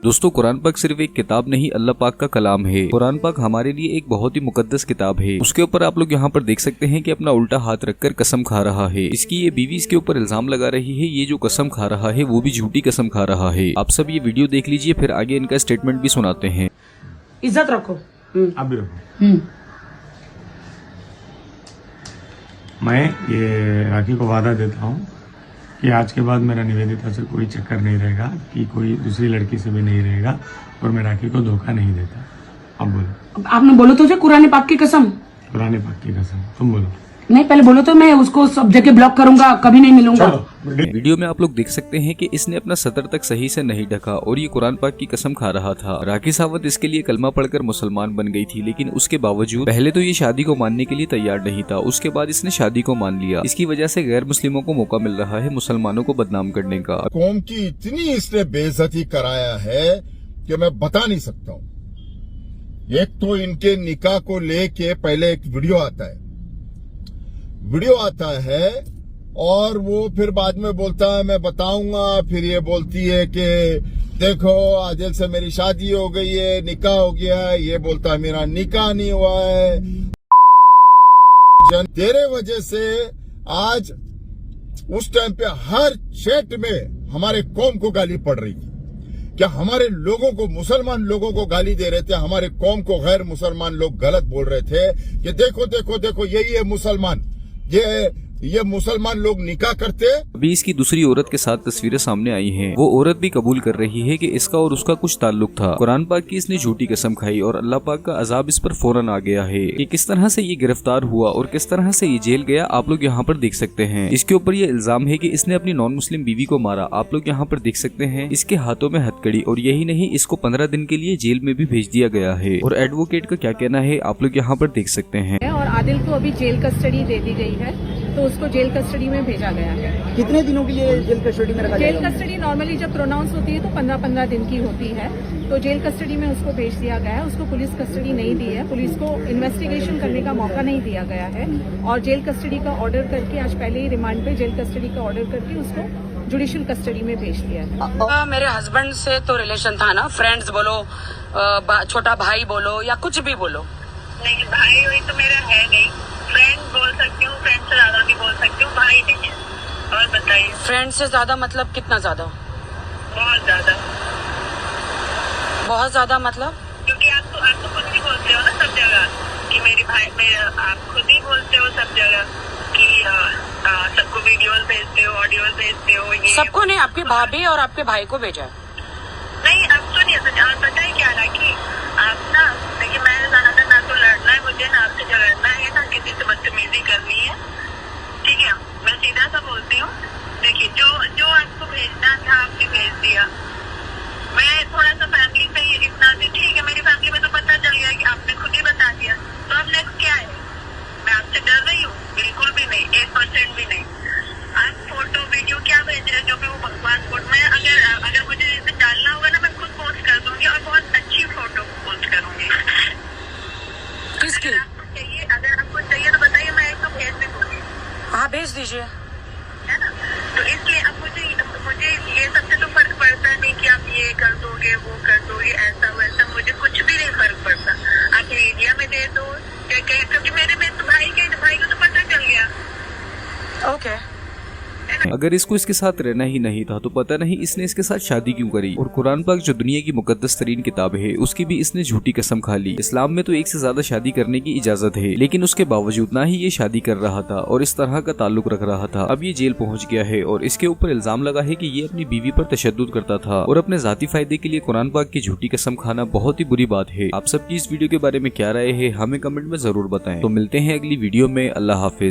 दोस्तों कुरान पाक सिर्फ एक किताब नहीं अल्लाह पाक का कलाम है। कुरान पाक हमारे लिए एक बहुत ही मुकद्दस किताब है। उसके ऊपर आप लोग यहाँ पर देख सकते हैं कि अपना उल्टा हाथ रखकर कसम खा रहा है। इसकी ये बीवी इसके ऊपर इल्जाम लगा रही है, ये जो कसम खा रहा है वो भी झूठी कसम खा रहा है। आप सब ये वीडियो देख लीजिए, फिर आगे इनका स्टेटमेंट भी सुनाते हैं। इज्जत रखो, आप भी रखो। मैं ये राखी को वादा देता हूँ कि आज के बाद मेरा निवेदिता से कोई चक्कर नहीं रहेगा, कि कोई दूसरी लड़की से भी नहीं रहेगा, और मैं राखी को धोखा नहीं देता। अब बोलो। आपने बोलो तो कुरान पाक की कसम। कुरान पाक की कसम। तुम बोलो। नहीं, पहले बोलो तो मैं उसको सब जगह ब्लॉक करूंगा, कभी नहीं मिलूंगा। वीडियो में आप लोग देख सकते हैं कि इसने अपना सतर तक सही से नहीं ढका और ये कुरान पाक की कसम खा रहा था। राखी सावंत इसके लिए कलमा पढ़कर मुसलमान बन गई थी, लेकिन उसके बावजूद पहले तो ये शादी को मानने के लिए तैयार नहीं था। उसके बाद इसने शादी को मान लिया। इसकी वजह से गैर मुस्लिमों को मौका मिल रहा है मुसलमानों को बदनाम करने का। कौम की इतनी इसने बेइज्जती कराया है कि मैं बता नहीं सकता हूँ। एक तो इनके निकाह को लेके पहले एक वीडियो आता है और वो फिर बाद में बोलता है मैं बताऊंगा। फिर ये बोलती है कि देखो आदिल से मेरी शादी हो गई है, निकाह हो गया है। ये बोलता है मेरा निकाह नहीं हुआ है। तेरे वजह से आज उस टाइम पे हर क्षेत्र में हमारे कौम को गाली पड़ रही थी। क्या हमारे लोगों को, मुसलमान लोगों को गाली दे रहे थे, हमारे कौम को गैर मुसलमान लोग गलत बोल रहे थे कि देखो देखो देखो यही है मुसलमान, ये मुसलमान लोग निकाह करते। अभी इसकी दूसरी औरत के साथ तस्वीरें सामने आई हैं। वो औरत भी कबूल कर रही है कि इसका और उसका कुछ ताल्लुक था। कुरान पाक की इसने झूठी कसम खाई और अल्लाह पाक का अजाब इस पर फौरन आ गया है कि किस तरह से ये गिरफ्तार हुआ और किस तरह से ये जेल गया। आप लोग यहाँ पर देख सकते हैं। इसके ऊपर ये इल्जाम है कि इसने अपनी नॉन मुस्लिम बीवी को मारा। आप लोग यहाँ पर देख सकते हैं इसके हाथों में हथकड़ी, और यही नहीं इसको 15 दिन के लिए जेल में भी भेज दिया गया है। और एडवोकेट का क्या कहना है आप लोग यहाँ पर देख सकते हैं। और आदिल को अभी जेल कस्टडी दे दी गई है, तो उसको जेल कस्टडी में भेजा गया है। कितने दिनों के लिए जेल कस्टडी में रखा जाएगा? जेल कस्टडी नॉर्मली जब प्रोनाउंस होती है तो 15-15 दिन की होती है, तो जेल कस्टडी में उसको भेज दिया गया है। उसको पुलिस कस्टडी नहीं दी है, पुलिस को इन्वेस्टिगेशन करने का मौका नहीं दिया गया है, और जेल कस्टडी का ऑर्डर करके आज पहले ही रिमांड पे जेल कस्टडी का ऑर्डर करके उसको जुडिशियल कस्टडी में भेज दिया है। मेरे हस्बैंड से तो रिलेशन था ना, फ्रेंड्स बोलो, छोटा भाई बोलो या कुछ भी बोलो। नहीं, भाई वही तो मेरा है नहीं। फ्रेंड बोल सकती हूँ, फ्रेंड से ज्यादा भी बोल सकती हूँ, भाई नहीं है। और बताइए। फ्रेंड से ज्यादा मतलब कितना ज्यादा? बहुत ज्यादा। बहुत ज्यादा मतलब? क्योंकि आप तो खुद ही बोलते हो ना सब जगह कि मेरे भाई, आप खुद ही बोलते हो सब जगह कि सबको वीडियोस भेजते हो, ऑडियोस भेजते हो। ये सबको नहीं, आपकी भाभी और आपके भाई को भेजा है। नहीं, अब सुनिए, पता है क्या कि आप ना देखिए, मैं ज्यादातर ना तो लड़ना है मुझे, ना आपसे झगड़ना है, ना किसी से बदतमीजी करनी है, ठीक है। मैं सीधा सा बोलती हूँ। देखिए जो आपको भेजना था आपने भेज दिया। मैं थोड़ा सा फैमिली से इतना भी ठीक है, मेरी फैमिली में तो पता चल गया कि आपने खुद ही बता दिया, तो अब नेक्स्ट क्या है? मैं आपसे डर रही हूँ? बिल्कुल भी नहीं, 1% भी नहीं। आप फोटो वीडियो क्या भेज रहे हैं जो मैं वो बकवास फोटो, मैं अगर मुझे इसे डालना होगा ना, मैं खुद पोस्ट कर दूंगी और बहुत अच्छी फोटो पोस्ट करूंगी। किसकी? अगर आपको चाहिए तो बताइए, मैं एक तो भेज भी दूंगी। हाँ, भेज दीजिए, है ना। तो इसलिए अब मुझे ये सबसे तो फर्क पड़ता नहीं कि आप ये कर दोगे, वो कर दोगे, ऐसा वैसा, मुझे कुछ भी नहीं फर्क पड़ता। आप मीडिया में दे दो, क्योंकि मेरे में तो भाई को तो पता चल गया। ओके। अगर इसको इसके साथ रहना ही नहीं था तो पता नहीं इसने इसके साथ शादी क्यों करी। और कुरान पाक जो दुनिया की मुकद्दस तरीन किताब है, उसकी भी इसने झूठी कसम खा ली। इस्लाम में तो एक से ज्यादा शादी करने की इजाजत है, लेकिन उसके बावजूद ना ही ये शादी कर रहा था और इस तरह का ताल्लुक रख रहा था। अब ये जेल पहुंच गया है और इसके ऊपर इल्जाम लगा है कि ये अपनी बीवी पर तशद्दुद करता था और अपने जाती फायदे के लिए कुरान पाक की झूठी कसम खाना बहुत ही बुरी बात है। आप सबकी इस वीडियो के बारे में क्या राय है हमें कमेंट में जरूर बताएं। तो मिलते हैं अगली वीडियो में। अल्लाह हाफिज।